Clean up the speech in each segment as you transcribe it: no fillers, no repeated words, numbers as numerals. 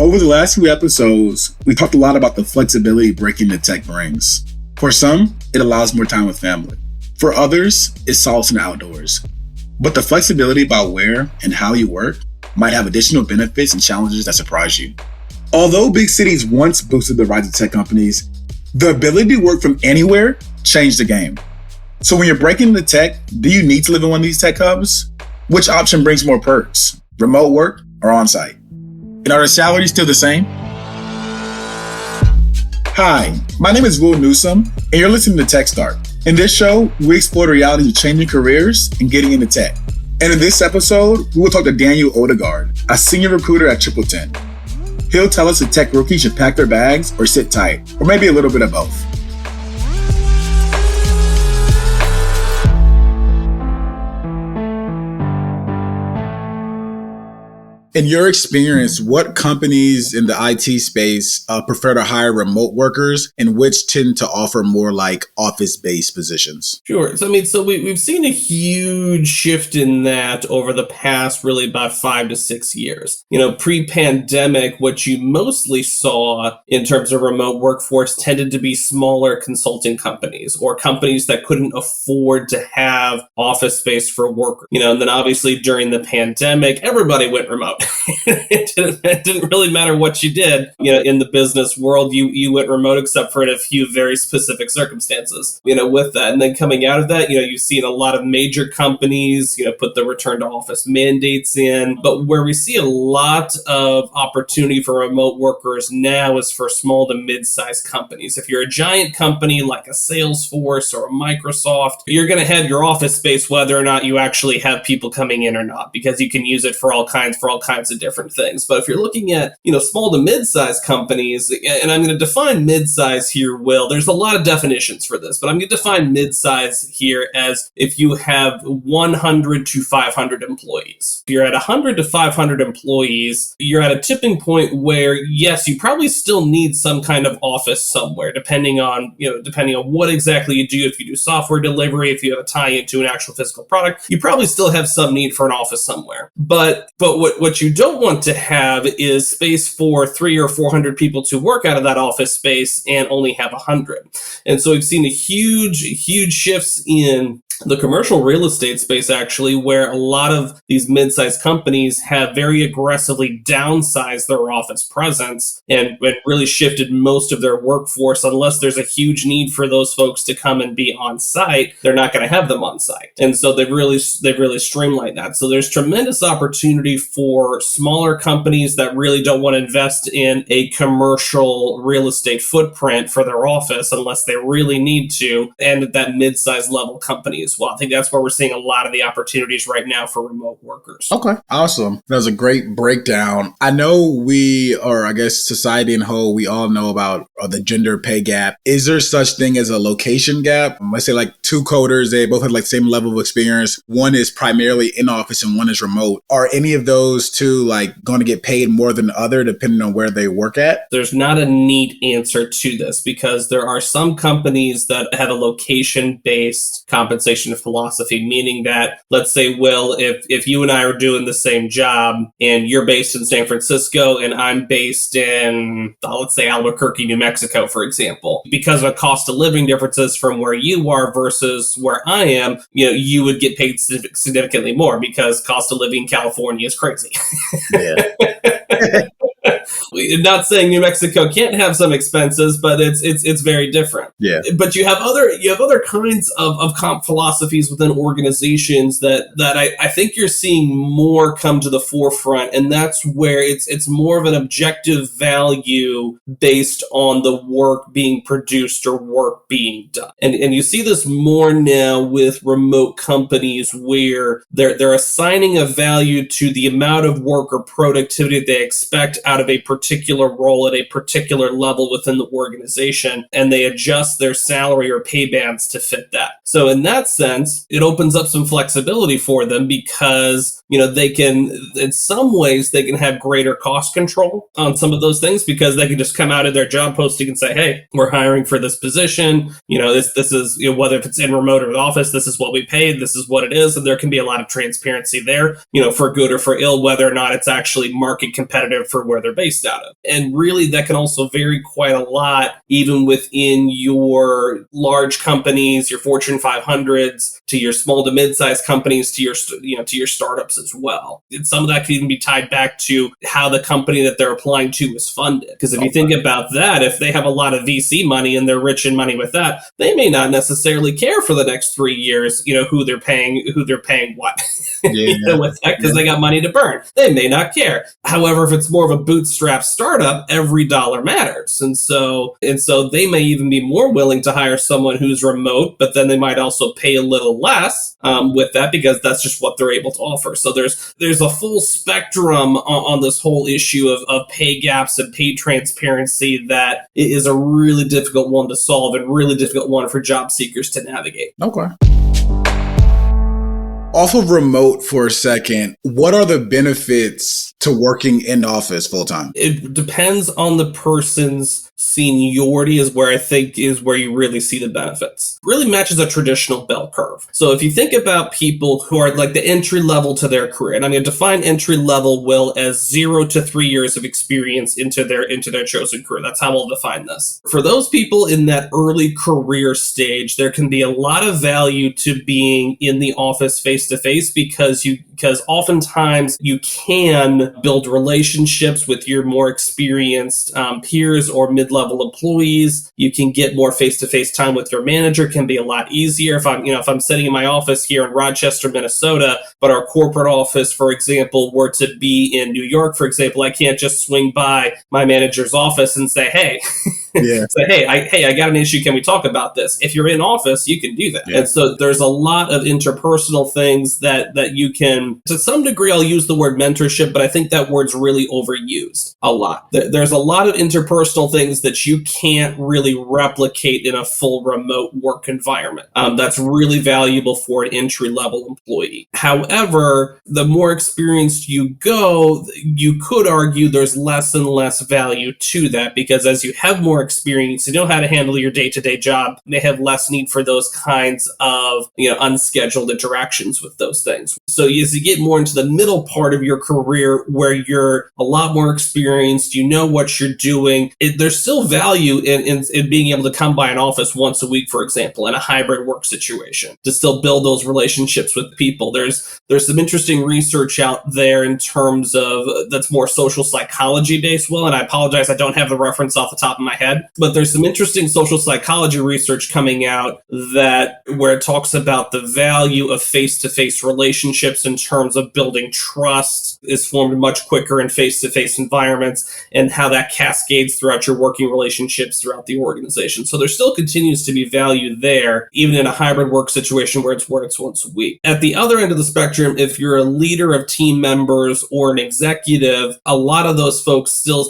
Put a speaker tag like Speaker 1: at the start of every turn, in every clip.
Speaker 1: Over the last few episodes, we talked a lot about the flexibility breaking the tech brings. For some, it allows more time with family. For others, it solves in the outdoors. But the flexibility about where and how you work might have additional benefits and challenges that surprise you. Although big cities once boosted the rise of tech companies, the ability to work from anywhere changed the game. So when you're breaking into tech, do you need to live in one of these tech hubs? Which option brings more perks? Remote work or on-site? And are the salaries still the same? Hi, my name is Will Newsom, and you're listening to Tech Start. In this show, we explore the realities of changing careers and getting into tech. And in this episode, we will talk to Daniel Odegaard, a senior recruiter at TripleTen. He'll tell us if tech rookies should pack their bags or sit tight, or maybe a little bit of both. In your experience, what companies in the IT space prefer to hire remote workers and which tend to offer more like office-based positions?
Speaker 2: Sure. So, we've seen a huge shift in that over the past really about 5 to 6 years. Pre-pandemic, what you mostly saw in terms of remote workforce tended to be smaller consulting companies or companies that couldn't afford to have office space for workers. And then obviously during the pandemic, everybody went remote. It didn't really matter what you did. In the business world, you went remote except for in a few very specific circumstances, with that. And then coming out of that, you've seen a lot of major companies, put the return to office mandates in. But where we see a lot of opportunity for remote workers now is for small to mid-sized companies. If you're a giant company like a Salesforce or a Microsoft, you're going to have your office space whether or not you actually have people coming in or not, because you can use it for all kinds of different things. But if you're looking at, small to mid-sized companies, and I'm going to define mid-size here, Will, there's a lot of definitions for this, but I'm going to define mid-size here as if you have 100 to 500 employees. If you're at 100 to 500 employees, you're at a tipping point where, yes, you probably still need some kind of office somewhere, depending on what exactly you do. If you do software delivery, if you have a tie into an actual physical product, you probably still have some need for an office somewhere. But what you don't want to have is space for 300 or 400 people to work out of that office space and only have 100. And so we've seen a huge shifts in the commercial real estate space, actually, where a lot of these mid-sized companies have very aggressively downsized their office presence and really shifted most of their workforce. Unless there's a huge need for those folks to come and be on site, they're not going to have them on site. And so they've really streamlined that. So there's tremendous opportunity for smaller companies that really don't want to invest in a commercial real estate footprint for their office unless they really need to, and at that mid-sized level company as well. I think that's where we're seeing a lot of the opportunities right now for remote workers.
Speaker 1: Okay, awesome. That was a great breakdown. I know society in whole, we all know about the gender pay gap. Is there such thing as a location gap? Let's say like two coders, they both have like same level of experience. One is primarily in office and one is remote. Are any of those two like going to get paid more than the other depending on where they work at?
Speaker 2: There's not a neat answer to this because there are some companies that have a location-based compensation philosophy, meaning that, let's say, Will, if you and I are doing the same job and you're based in San Francisco and I'm based in, let's say, Albuquerque, New Mexico, for example, because of cost of living differences from where you are versus where I am, you would get paid significantly more because cost of living in California is crazy. Yeah. Not saying New Mexico can't have some expenses, but it's very different.
Speaker 1: Yeah.
Speaker 2: But you have other kinds of comp philosophies within organizations that I think you're seeing more come to the forefront, and that's where it's more of an objective value based on the work being produced or work being done. And you see this more now with remote companies where they're assigning a value to the amount of work or productivity that they expect out of a particular role at a particular level within the organization, and they adjust their salary or pay bands to fit that. So in that sense, it opens up some flexibility for them because, they can, in some ways, they can have greater cost control on some of those things because they can just come out of their job posting and say, hey, we're hiring for this position. This is, whether if it's in remote or office, this is what we paid, this is what it is. And there can be a lot of transparency there, for good or for ill, whether or not it's actually market competitive for where they're based out of. And really, that can also vary quite a lot, even within your large companies, your Fortune 500s, to your small to mid-sized companies, to your startups as well. And some of that can even be tied back to how the company that they're applying to is funded. Because if you think about that, if they have a lot of VC money and they're rich in money with that, they may not necessarily care for the next 3 years, who they're paying what, with that, because they got money to burn. They may not care. However, if it's more of a bootstrap startup, every dollar matters. And so they may even be more willing to hire someone who's remote, but then they might also pay a little less with that, because that's just what they're able to offer. So there's a full spectrum on this whole issue of pay gaps and pay transparency that is a really difficult one to solve and really difficult one for job seekers to navigate.
Speaker 1: Okay. Off of remote for a second, what are the benefits to working in office full time?
Speaker 2: It depends on the person's seniority is where I think is where you really see the benefits. Really matches a traditional bell curve. So if you think about people who are like the entry level to their career, and I'm going to define entry level, Will, as 0 to 3 years of experience into their chosen career. That's how we'll define this. For those people in that early career stage, there can be a lot of value to being in the office face to face, because oftentimes you can build relationships with your more experienced peers or mid-level employees. You can get more face-to-face time with your manager. Can be a lot easier. If I'm sitting in my office here in Rochester, Minnesota, but our corporate office, for example, were to be in New York, for example, I can't just swing by my manager's office and say, hey, say, I got an issue. Can we talk about this? If you're in office, you can do that. Yeah. And so there's a lot of interpersonal things that you can, to some degree, I'll use the word mentorship, but I think that word's really overused a lot. There's a lot of interpersonal things that you can't really replicate in a full remote work environment. That's really valuable for an entry-level employee. However, the more experienced you go, you could argue there's less and less value to that, because as you have more experience, you know how to handle your day-to-day job, may have less need for those kinds of unscheduled interactions with those things. So as you get more into the middle part of your career where you're a lot more experienced, you know what you're doing, there's still value in being able to come by an office once a week, for example, in a hybrid work situation, to still build those relationships with people. There's some interesting research out there in terms of that's more social psychology based, Will, and I apologize, I don't have the reference off the top of my head, but there's some interesting social psychology research coming out where it talks about the value of face-to-face relationships in terms of building trust is formed much quicker in face-to-face environments, and how that cascades throughout your working relationships throughout the organization. So there still continues to be value there, even in a hybrid work situation where it's once a week. At the other end of the spectrum, if you're a leader of team members or an executive, a lot of those folks still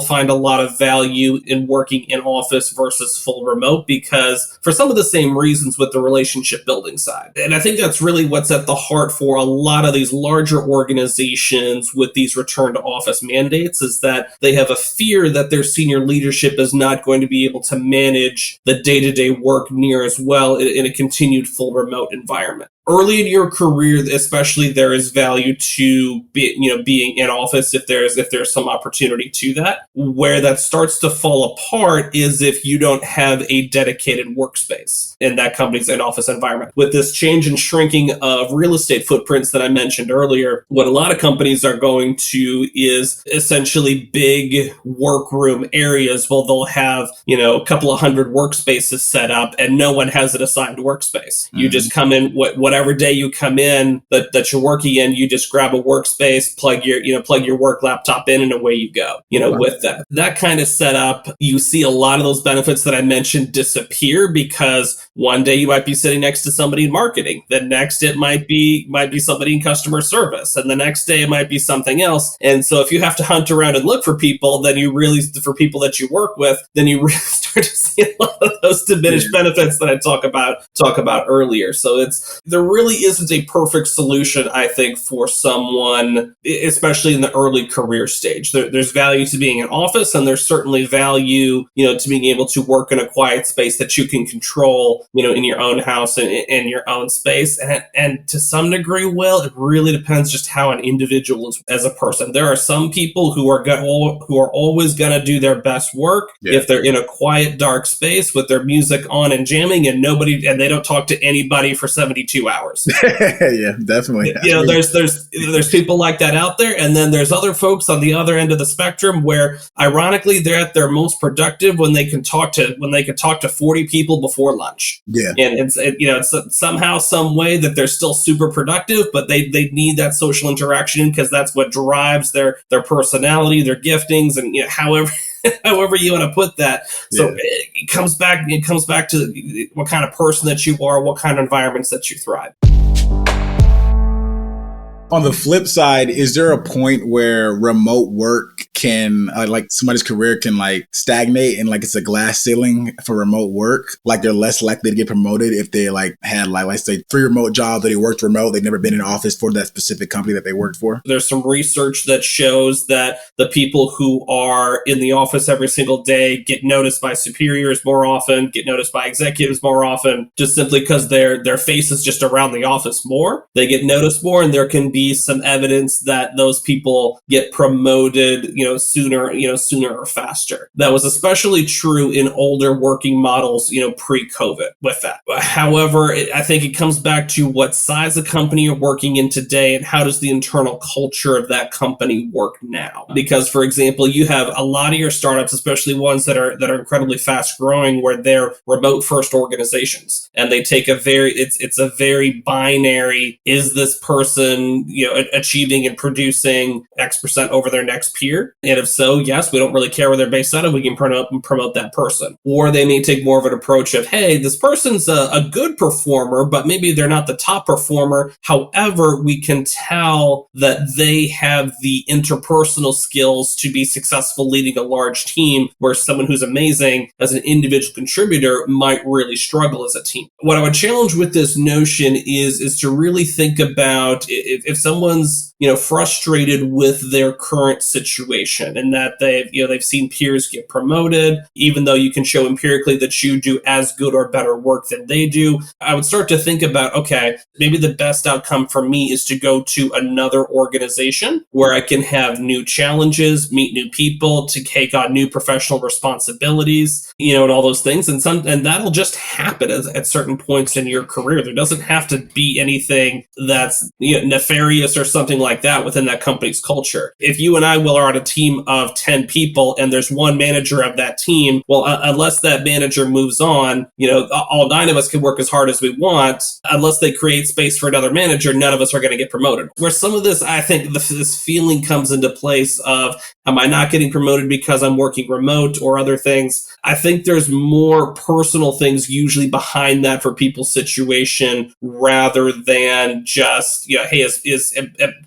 Speaker 2: find a lot of value in working in office versus full remote, because for some of the same reasons with the relationship building side. And I think that's really what's at the heart for a lot of these larger organizations with these return to office mandates, is that they have a fear that their senior leadership is not going to be able to manage the day-to-day work near as well in a continued full remote environment. Early in your career, especially, there is value to being in office if there's some opportunity to that. Where that starts to fall apart is if you don't have a dedicated workspace in that company's in-office environment. With this change and shrinking of real estate footprints that I mentioned earlier, what a lot of companies are going to is essentially big workroom areas. Well, they'll have a couple of hundred workspaces set up, and no one has an assigned workspace. You just come in whatever day you come in that you're working in, you just grab a workspace, plug your work laptop in, and away you go. With that kind of setup, you see a lot of those benefits that I mentioned disappear, because one day you might be sitting next to somebody in marketing, the next it might be somebody in customer service, and the next day it might be something else. And so if you have to hunt around and look for people, then for people that you work with, then you really start to see a lot of those diminished benefits that I talk about earlier. So there really isn't a perfect solution, I think, for someone, especially in the early career stage. There's value to being in office, and there's certainly value, to being able to work in a quiet space that you can control, in your own house and in your own space. And to some degree, Will, it really depends just how an individual is as a person. There are some people who are always going to do their best work if they're in a quiet, dark space with their music on and jamming, and they don't talk to anybody for 72 hours.
Speaker 1: Yeah, definitely.
Speaker 2: There's people like that out there, and then there's other folks on the other end of the spectrum where, ironically, they're at their most productive when they can talk to 40 people before lunch.
Speaker 1: Yeah,
Speaker 2: and it's somehow, some way that they're still super productive, but they need that social interaction because that's what drives their personality, their giftings, and however you want to put that. So it comes back to what kind of person that you are, what kind of environments that you thrive.
Speaker 1: On the flip side, is there a point where remote work can, somebody's career can stagnate and it's a glass ceiling for remote work? Like they're less likely to get promoted if they had let's say 3 remote jobs that they worked remote. They've never been in office for that specific company that they worked for.
Speaker 2: There's some research that shows that the people who are in the office every single day get noticed by superiors more often, get noticed by executives more often, just simply because their face is just around the office more. They get noticed more, and there can be some evidence that those people get promoted, sooner or faster. That was especially true in older working models, pre-COVID with that. However, I think it comes back to what size of company you're working in today and how does the internal culture of that company work now. Because, for example, you have a lot of your startups, especially ones that are incredibly fast growing, where they're remote first organizations, and they take it's a very binary, is this person achieving and producing X% over their next peer? And if so, yes, we don't really care where they're based out of. We can promote that person. Or they may take more of an approach of, hey, this person's a good performer, but maybe they're not the top performer. However, we can tell that they have the interpersonal skills to be successful leading a large team, where someone who's amazing as an individual contributor might really struggle as a team. What I would challenge with this notion is to really think about if someone's frustrated with their current situation and that they've seen peers get promoted, even though you can show empirically that you do as good or better work than they do. I would start to think about, okay, maybe the best outcome for me is to go to another organization where I can have new challenges, meet new people, to take on new professional responsibilities, and all those things. And that'll just happen at certain points in your career. There doesn't have to be anything that's nefarious or something like that within that company's culture. If you and I, Will, are on a team of 10 people and there's one manager of that team, well, unless that manager moves on, all 9 of us can work as hard as we want. Unless they create space for another manager, none of us are going to get promoted. Where some of this, I think, this feeling comes into place of, am I not getting promoted because I'm working remote or other things? I think there's more personal things usually behind that for people's situation, rather than just, hey,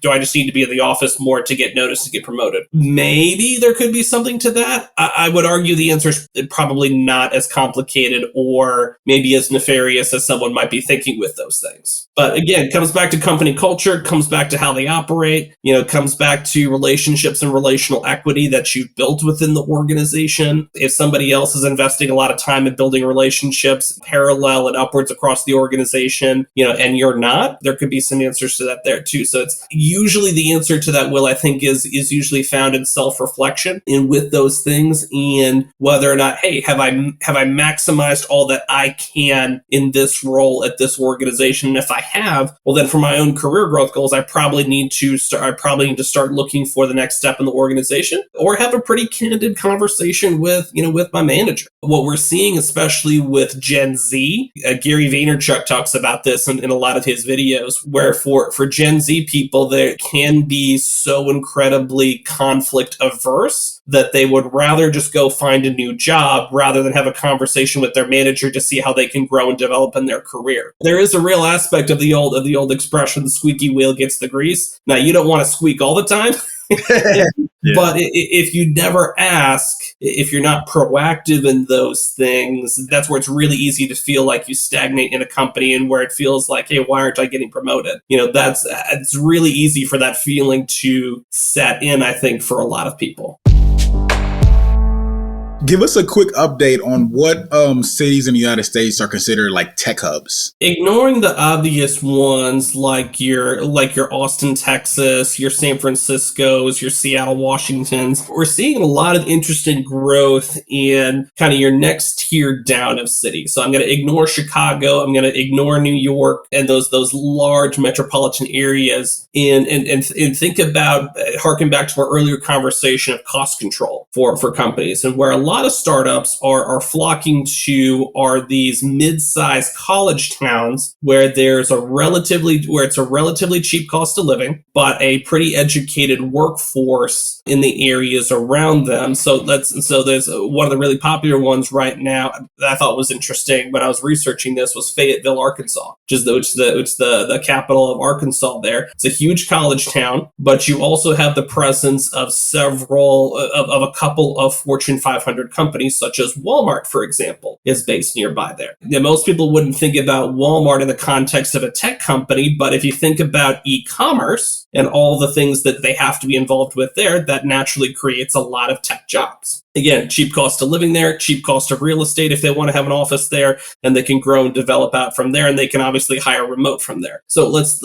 Speaker 2: do I just need to be in the office more to get noticed, to get promoted? Maybe there could be something to that. I would argue the answer is probably not as complicated or maybe as nefarious as someone might be thinking with those things. But again, it comes back to company culture, comes back to how they operate, comes back to relationships and relational equity that you've built within the organization. If somebody else is investing a lot of time in building relationships parallel and upwards across the organization, and you're not, there could be some answers to that there too. So it's usually the answer to that, Will, I think is usually found in self-reflection and with those things, and whether or not, hey, have I maximized all that I can in this role at this organization? And if I have, well, then for my own career growth goals, I probably need to start looking for the next step in the organization, or have a pretty candid conversation with my manager. What we're seeing, especially with Gen Z, Gary Vaynerchuk talks about this in a lot of his videos, where for Gen Z people, they can be so incredibly conflict averse that they would rather just go find a new job rather than have a conversation with their manager to see how they can grow and develop in their career. There is a real aspect of the old expression, the squeaky wheel gets the grease. Now, you don't want to squeak all the time. Yeah. But if you never ask, if you're not proactive in those things, that's where it's really easy to feel like you stagnate in a company, and where it feels like, hey, why aren't I getting promoted? It's really easy for that feeling to set in, I think, for a lot of people.
Speaker 3: Give us a quick update on what cities in the United States are considered like tech hubs.
Speaker 2: Ignoring the obvious ones like your Austin, Texas, your San Francisco's, your Seattle, Washington's, we're seeing a lot of interesting growth in kind of your next tier down of cities. So I'm going to ignore Chicago, I'm going to ignore New York and those large metropolitan areas, and think about, harken back to our earlier conversation of cost control for companies, and where a lot of startups are flocking to are these mid-sized college towns where it's a relatively cheap cost of living, but a pretty educated workforce in the areas around them. So there's one of the really popular ones right now that I thought was interesting when I was researching this was Fayetteville, Arkansas, which is the capital of Arkansas there. It's a huge college town, but you also have the presence of a couple of Fortune 500 companies, such as Walmart, for example, is based nearby there. Now, most people wouldn't think about Walmart in the context of a tech company, but if you think about e-commerce and all the things that they have to be involved with there, that naturally creates a lot of tech jobs. Again, cheap cost of living there, cheap cost of real estate if they want to have an office there, and they can grow and develop out from there, and they can obviously hire remote from there. So let's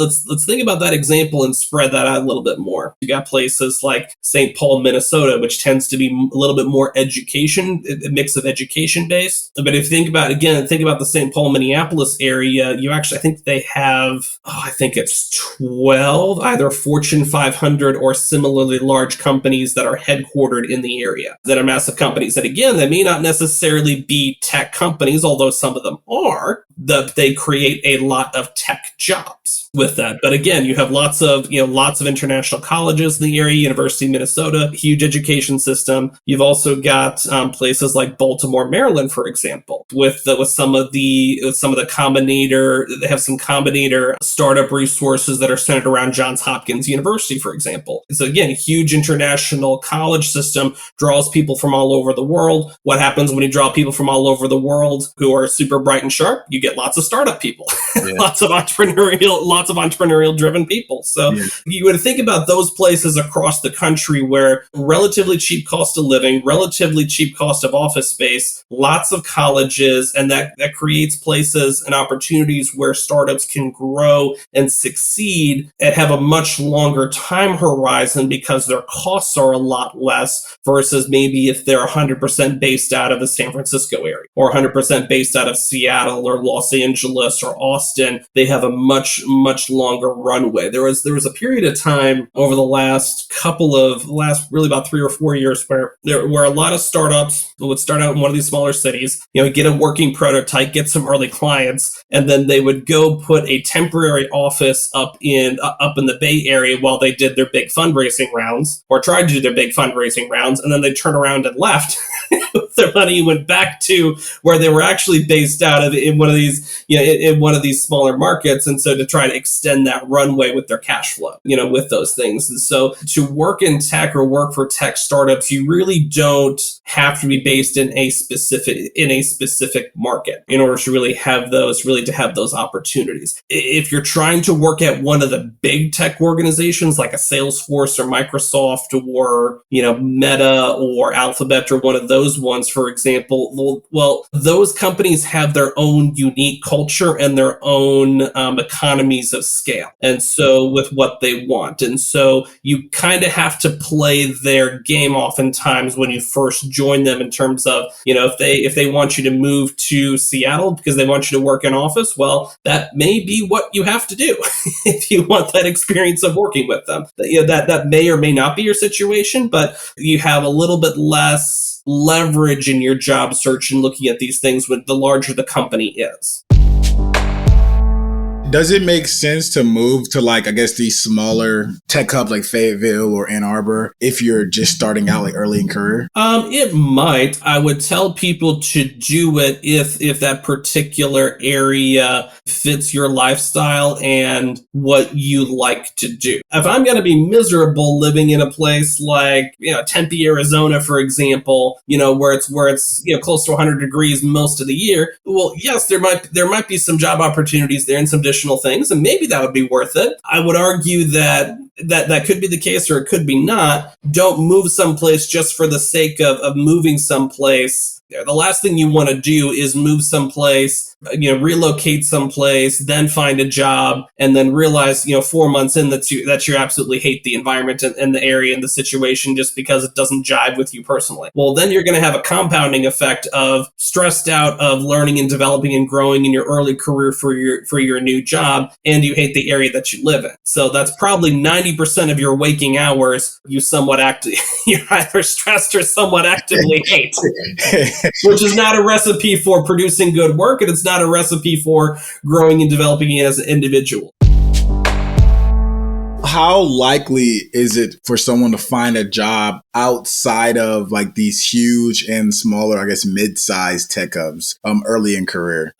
Speaker 2: think about that example and spread that out a little bit more. You got places like St. Paul, Minnesota, which tends to be a little bit more education, a mix of education based. But if you think about the St. Paul, Minneapolis area, I think they have, I think it's 12 either Fortune 500 or similarly large companies that are headquartered in the area that are massive companies. And again, they may not necessarily be tech companies, although some of them are, that they create a lot of tech jobs with that. But again, you have lots of international colleges in the area, University of Minnesota, huge education system. You've also got places like Baltimore, Maryland, for example, with some of the Combinator. They have some Combinator startup resources that are centered around Johns Hopkins University, for example. So again, huge international college system draws people from all over the world. What happens when you draw people from all over the world who are super bright and sharp? You get lots of startup people, lots of entrepreneurial driven people. So you would think about those places across the country where relatively cheap cost of living, relatively cheap cost of office space, lots of colleges, and that creates places and opportunities where startups can grow and succeed and have a much longer time horizon because their costs are a lot less versus maybe if they're 100% based out of the San Francisco area or 100% based out of Seattle or Los Angeles or Austin. They have a much longer runway. There was a period of time over the last really about 3 or 4 years where a lot of startups would start out in one of these smaller cities, get a working prototype, get some early clients, and then they would go put a temporary office up in the Bay Area while they did their big fundraising rounds or tried to do their big fundraising rounds, and then they turned around and left with their money and went back to where they were actually based out of in one of these smaller markets, and so to try to extend that runway with their cash flow, with those things. And so to work in tech or work for tech startups, you really don't have to be based in a specific market in order to really have those opportunities. If you're trying to work at one of the big tech organizations like a Salesforce or Microsoft or Meta or Alphabet or one of those ones, for example, well, those companies have their own unique culture and their own economies of scale, and so with what they want, and so you kind of have to play their game oftentimes when you first join them in terms of if they want you to move to Seattle because they want you to work in office, well, that may be what you have to do if you want that experience of working with them. That may or may not be your situation, but you have a little bit less leverage in your job search and looking at these things when the larger the company is.
Speaker 3: Does it make sense to move to like, I guess, these smaller tech hubs like Fayetteville or Ann Arbor if you're just starting out like early in career?
Speaker 2: It might. I would tell people to do it if that particular area fits your lifestyle and what you like to do. If I'm going to be miserable living in a place like, Tempe, Arizona, for example, where it's close to 100 degrees most of the year, well, yes, there might be some job opportunities there and some additional things, and maybe that would be worth it. I would argue that could be the case, or it could be not. Don't move someplace just for the sake of moving someplace. The last thing you want to do is move someplace, relocate someplace, then find a job, and then realize, 4 months in that you absolutely hate the environment and the area and the situation just because it doesn't jive with you personally. Well, then you're going to have a compounding effect of stressed out of learning and developing and growing in your early career for your new job, and you hate the area that you live in. So that's probably 90% of your waking hours you're either stressed or somewhat actively hate. Which is not a recipe for producing good work, and it's not a recipe for growing and developing as an individual.
Speaker 3: How likely is it for someone to find a job outside of like these huge and smaller, I guess, mid-sized tech hubs early in career?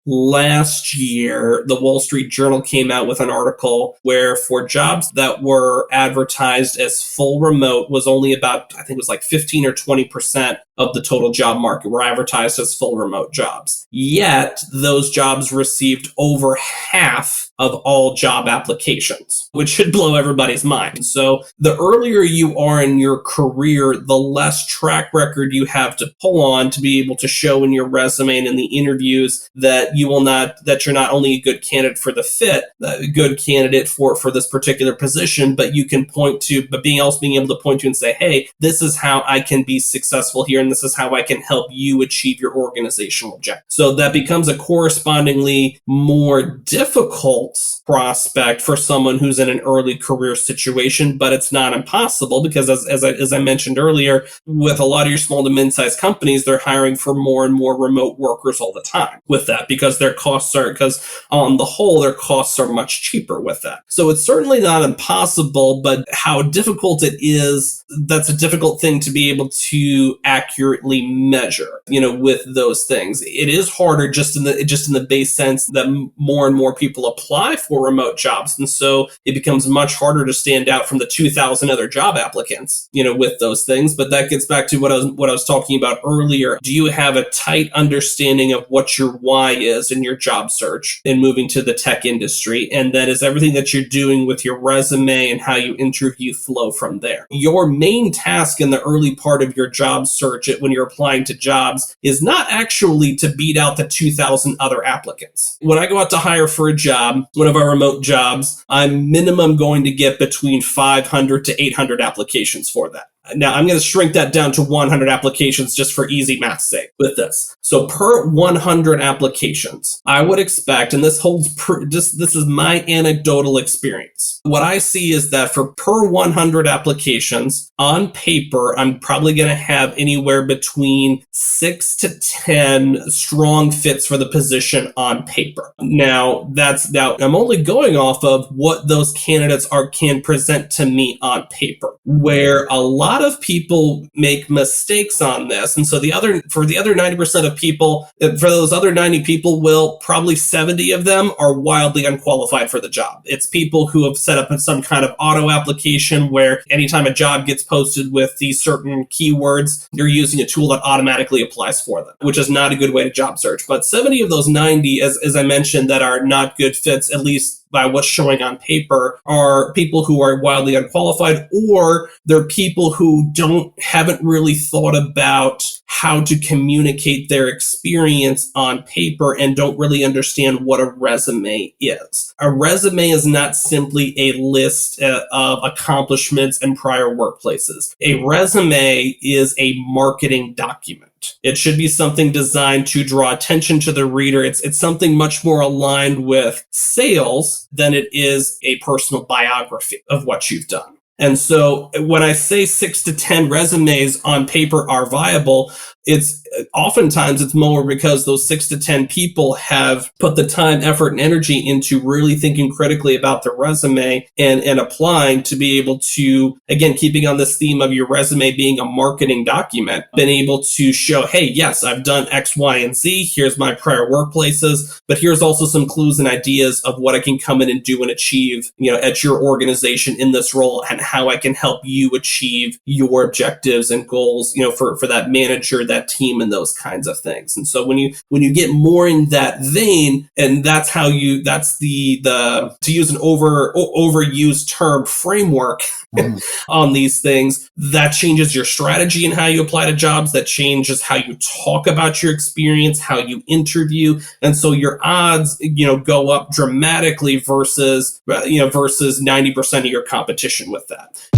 Speaker 2: Last year, the Wall Street Journal came out with an article where for jobs that were advertised as full remote was only about, I think it was like 15 or 20% of the total job market were advertised as full remote jobs. Yet, those jobs received over half of all job applications, which should blow everybody's mind. So the earlier you are in your career, the less track record you have to pull on to be able to show in your resume and in the interviews that you're not only a good candidate for the fit, a good candidate for this particular position, but being able to point to and say, hey, this is how I can be successful here, and this is how I can help you achieve your organizational objective. So that becomes a correspondingly more difficult prospect for someone who's in an early career situation, but it's not impossible because as I mentioned earlier, with a lot of your small to mid-sized companies, they're hiring for more and more remote workers all the time with that because on the whole, their costs are much cheaper with that. So it's certainly not impossible, but how difficult it is, that's a difficult thing to be able to accurately measure, with those things. It is harder just in the base sense that more and more people apply for remote jobs. And so it becomes much harder to stand out from the 2,000 other job applicants, with those things. But that gets back to what I was talking about earlier. Do you have a tight understanding of what your why is in your job search and moving to the tech industry? And that is everything that you're doing with your resume and how you interview flow from there. Your main task in the early part of your job search when you're applying to jobs is not actually to beat out the 2,000 other applicants. When I go out to hire for a job, one of our remote jobs, I'm minimum going to get between 500 to 800 applications for that. Now, I'm going to shrink that down to 100 applications just for easy math's sake with this. So per 100 applications, I would expect, and this is my anecdotal experience. What I see is that for per 100 applications, on paper, I'm probably going to have anywhere between 6 to 10 strong fits for the position on paper. Now I'm only going off of what those candidates can present to me on paper, where a lot of people make mistakes on this. And so for the other 90% of people, for those other 90 people, probably 70 of them are wildly unqualified for the job. It's people who have set up some kind of auto application where anytime a job gets posted with these certain keywords, you're using a tool that automatically applies for them, which is not a good way to job search. But 70 of those 90, as I mentioned, that are not good fits, at least by what's showing on paper, are people who are wildly unqualified, or they're people who haven't really thought about how to communicate their experience on paper and don't really understand what a resume is. A resume is not simply a list of accomplishments and prior workplaces. A resume is a marketing document. It should be something designed to draw attention to the reader. It's something much more aligned with sales than it is a personal biography of what you've done. And so when I say 6 to 10 resumes on paper are viable, it's oftentimes it's more because those 6 to 10 people have put the time, effort, and energy into really thinking critically about their resume and applying to be able to, again, keeping on this theme of your resume being a marketing document, been able to show, hey, yes, I've done X, Y, and Z. Here's my prior workplaces, but here's also some clues and ideas of what I can come in and do and achieve, at your organization in this role, and how I can help you achieve your objectives and goals, for that manager, that team, and those kinds of things. And so when you get more in that vein, and that's the to use an overused term, framework on these things, that changes your strategy and how you apply to jobs, that changes how you talk about your experience, how you interview. And so your odds, go up dramatically versus 90% of your competition with that.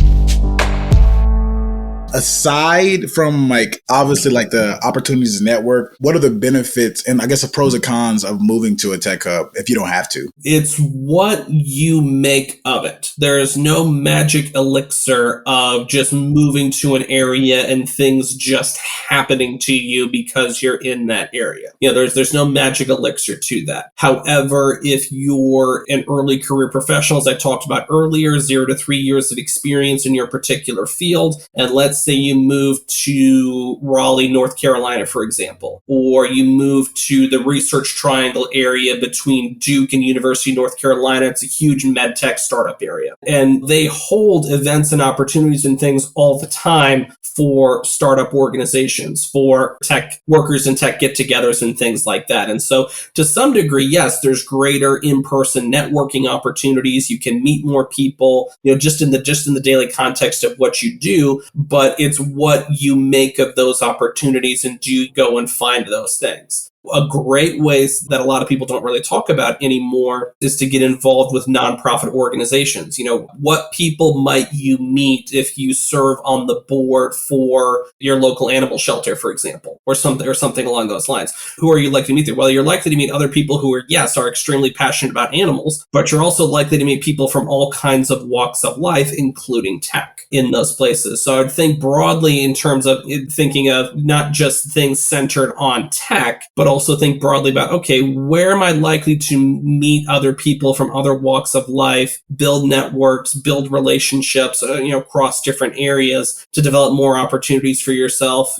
Speaker 3: Aside from obviously the opportunities to network, what are the benefits and I guess the pros and cons of moving to a tech hub if you don't have to?
Speaker 2: It's what you make of it. There is no magic elixir of just moving to an area and things just happening to you because you're in that area. There's no magic elixir to that. However, if you're an early career professional, as I talked about earlier, 0 to 3 years of experience in your particular field, and let's say you move to Raleigh, North Carolina, for example, or you move to the Research Triangle area between Duke and University of North Carolina. It's a huge med tech startup area. And they hold events and opportunities and things all the time for startup organizations, for tech workers and tech get-togethers and things like that. And so to some degree, yes, there's greater in-person networking opportunities. You can meet more people, just in the daily context of what you do, but it's what you make of those opportunities, and do you go and find those things. A great way that a lot of people don't really talk about anymore is to get involved with nonprofit organizations. What people might you meet if you serve on the board for your local animal shelter, for example, or something along those lines? Who are you likely to meet there? Well, you're likely to meet other people who are extremely passionate about animals, but you're also likely to meet people from all kinds of walks of life, including tech, in those places. So I'd think broadly in terms of thinking of not just things centered on tech, but also think broadly about, okay, where am I likely to meet other people from other walks of life, build networks, build relationships, across different areas to develop more opportunities for yourself,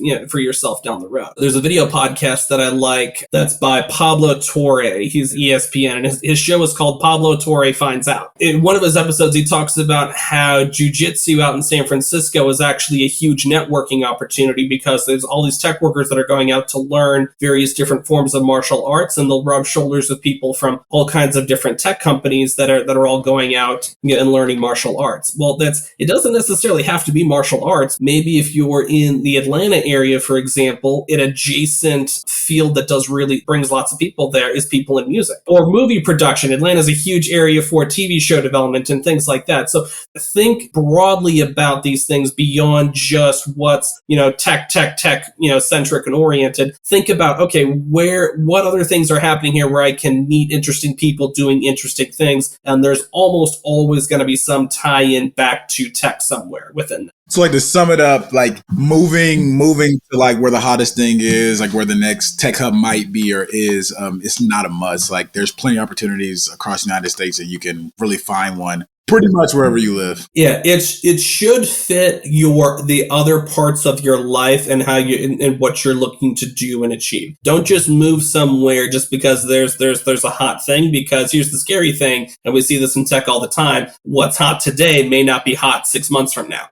Speaker 2: down the road. There's a video podcast that I like that's by Pablo Torre. He's ESPN, and his show is called Pablo Torre Finds Out. In one of his episodes, he talks about how jiu-jitsu out in San Francisco is actually a huge networking opportunity because there's all these tech workers that are going out to learn various different forms of martial arts, and they'll rub shoulders with people from all kinds of different tech companies that are all going out and learning martial arts. Well, it doesn't necessarily have to be martial arts. Maybe if you're in the Atlanta area, for example, an adjacent field that really brings lots of people there is people in music or movie production. Atlanta's a huge area for TV show development and things like that. So think broadly about these things beyond just what's, tech, centric and oriented. Think about, okay, what other things are happening here where I can meet interesting people doing interesting things, and there's almost always going to be some tie-in back to tech somewhere within that.
Speaker 3: So to sum it up, moving to where the hottest thing is, where the next tech hub might be or is, it's not a must. There's plenty of opportunities across the United States that you can really find one pretty much wherever you live.
Speaker 2: Yeah, it should fit the other parts of your life and how and what you're looking to do and achieve. Don't just move somewhere just because there's a hot thing, because here's the scary thing, and we see this in tech all the time. What's hot today may not be hot 6 months from now.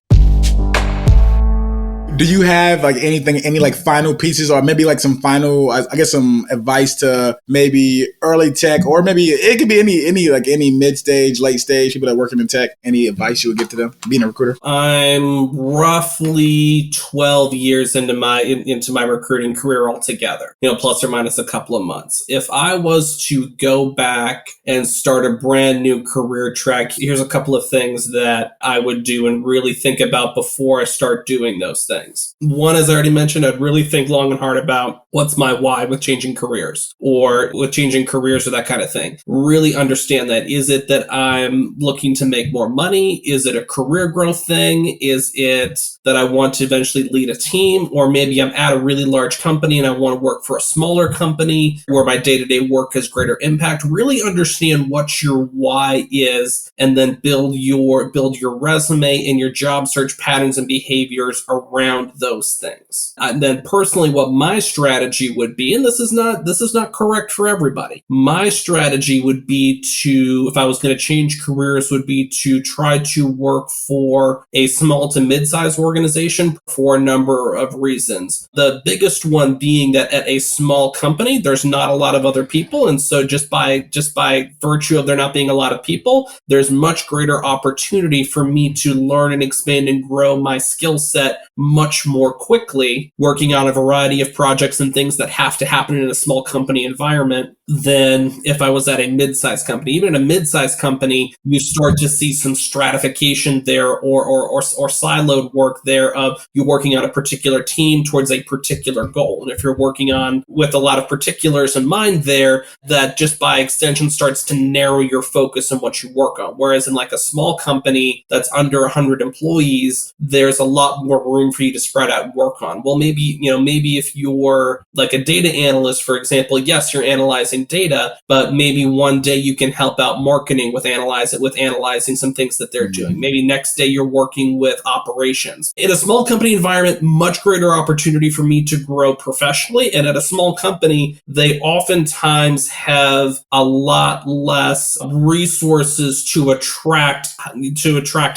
Speaker 3: Do you have any final pieces, or maybe some final, I guess, some advice to maybe early tech, or maybe it could be any mid stage, late stage people that are working in tech? Any advice you would give to them being a recruiter?
Speaker 2: I'm roughly 12 years into my recruiting career altogether, plus or minus a couple of months. If I was to go back and start a brand new career track, here's a couple of things that I would do and really think about before I start doing those things. things. One, as I already mentioned, I'd really think long and hard about what's my why with changing careers or that kind of thing. Really understand that. Is it that I'm looking to make more money? Is it a career growth thing? Is it that I want to eventually lead a team? Or maybe I'm at a really large company and I want to work for a smaller company where my day-to-day work has greater impact. Really understand what your why is, and then build your resume and your job search patterns and behaviors around those things. And then personally, what my strategy would be, and this is not correct for everybody. My strategy would be to, if I was going to change careers, would be to try to work for a small to mid-sized organization for a number of reasons. The biggest one being that at a small company, there's not a lot of other people. And so just by virtue of there not being a lot of people, there's much greater opportunity for me to learn and expand and grow my skill set much more quickly, working on a variety of projects and things that have to happen in a small company environment than if I was at a mid-sized company. Even in a mid-sized company, you start to see some stratification there or siloed work there of you working on a particular team towards a particular goal. And if you're working on with a lot of particulars in mind there, that just by extension starts to narrow your focus on what you work on. Whereas in like a small company that's under 100 employees, there's a lot more room for you to spread out and work on. Well, maybe if you're like a data analyst, for example, yes, you're analyzing data, but maybe one day you can help out marketing with analyzing some things that they're doing. Maybe next day you're working with operations. In a small company environment, much greater opportunity for me to grow professionally. And at a small company, they oftentimes have a lot less resources to attract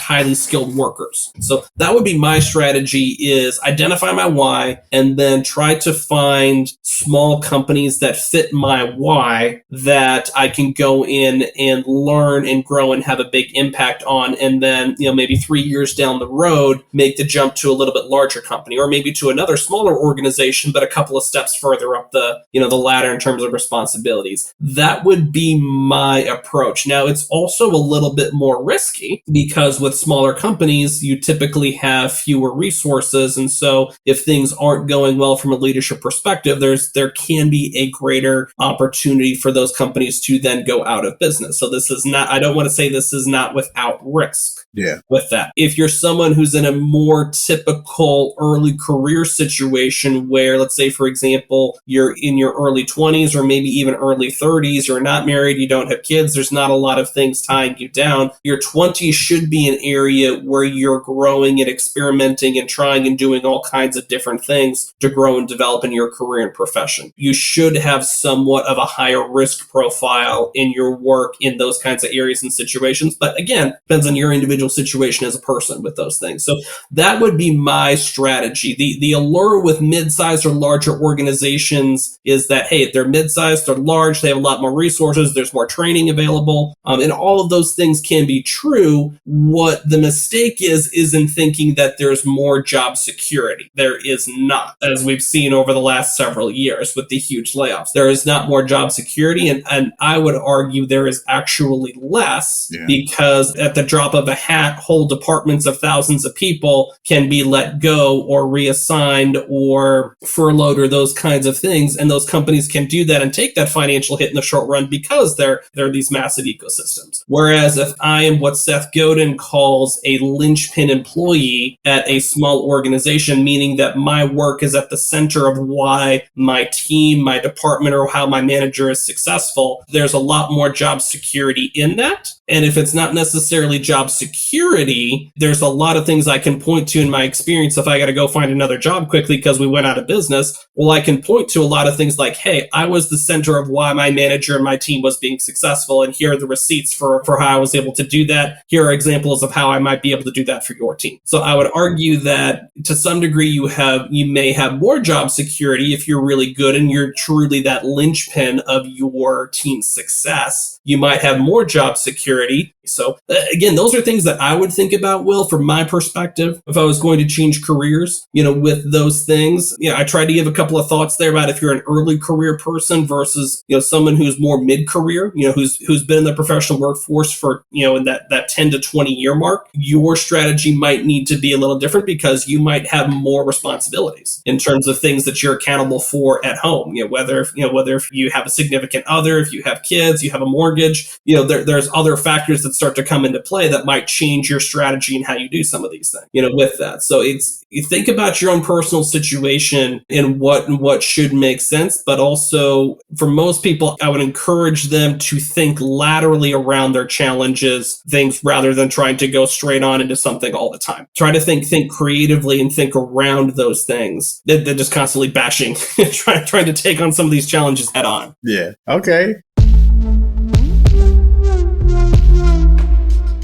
Speaker 2: highly skilled workers. So that would be my strategy, is identify my why and then try to find small companies that fit my why that I can go in and learn and grow and have a big impact on. And then, maybe 3 years down the road, make the jump to a little bit larger company, or maybe to another smaller organization, but a couple of steps further up the ladder in terms of responsibilities. That would be my approach. Now, it's also a little bit more risky because with smaller companies, you typically have fewer resources. And so if things aren't going well from a leadership perspective, there can be a greater opportunity for those companies to then go out of business. So I don't want to say this is not without risk.
Speaker 3: Yeah.
Speaker 2: With that. If you're someone who's in a more typical early career situation where, let's say, for example, you're in your early 20s or maybe even early 30s, you're not married, you don't have kids, there's not a lot of things tying you down. Your 20s should be an area where you're growing and experimenting and trying and doing all kinds of different things to grow and develop in your career and profession. You should have somewhat of a higher risk profile in your work in those kinds of areas and situations. But again, depends on your individual situation as a person with those things. So that would be my strategy. The allure with mid-sized or larger organizations is that, hey, they're mid-sized, they're large, they have a lot more resources, there's more training available, and all of those things can be true. What the mistake is in thinking that there's more job security. There is not, as we've seen over the last several years with the huge layoffs. There is not more job security, and I would argue there is actually less, because at the drop of a hat, whole departments of thousands of people can be let go or reassigned or furloughed or those kinds of things. And those companies can do that and take that financial hit in the short run because they're these massive ecosystems. Whereas if I am what Seth Godin calls a linchpin employee at a small organization, meaning that my work is at the center of why my team, my department, or how my manager is successful, there's a lot more job security in that. And if it's not necessarily job security, there's a lot of things I can point to in my experience. If I got to go find another job quickly because we went out of business, well, I can point to a lot of things like, hey, I was the center of why my manager and my team was being successful. And here are the receipts for how I was able to do that. Here are examples of how I might be able to do that for your team. So I would argue that to some degree, you may have more job security if you're really good and you're truly that linchpin of your team's success. You might have more job security So again, those are things that I would think about, Will, from my perspective, if I was going to change careers, with those things. I tried to give a couple of thoughts there about if you're an early career person versus, someone who's more mid-career, who's been in the professional workforce for, in that 10 to 20 year mark. Your strategy might need to be a little different because you might have more responsibilities in terms of things that you're accountable for at home. Whether if you have a significant other, if you have kids, you have a mortgage, there's other factors that start to come into play that might change your strategy and how you do some of these things, with that. So you think about your own personal situation and what should make sense, but also for most people, I would encourage them to think laterally around their challenges, things rather than trying to go straight on into something all the time. Try to think creatively and think around those things. They're just constantly bashing, trying to take on some of these challenges head on.
Speaker 3: Yeah. Okay.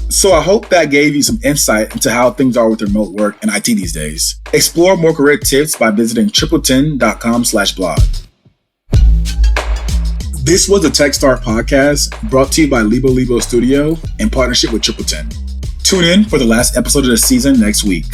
Speaker 1: So I hope that gave you some insight into how things are with remote work and IT these days. Explore more career tips by visiting TripleTen.com/blog. This was the TechStar podcast brought to you by Lebo Studio in partnership with TripleTen. Tune in for the last episode of the season next week.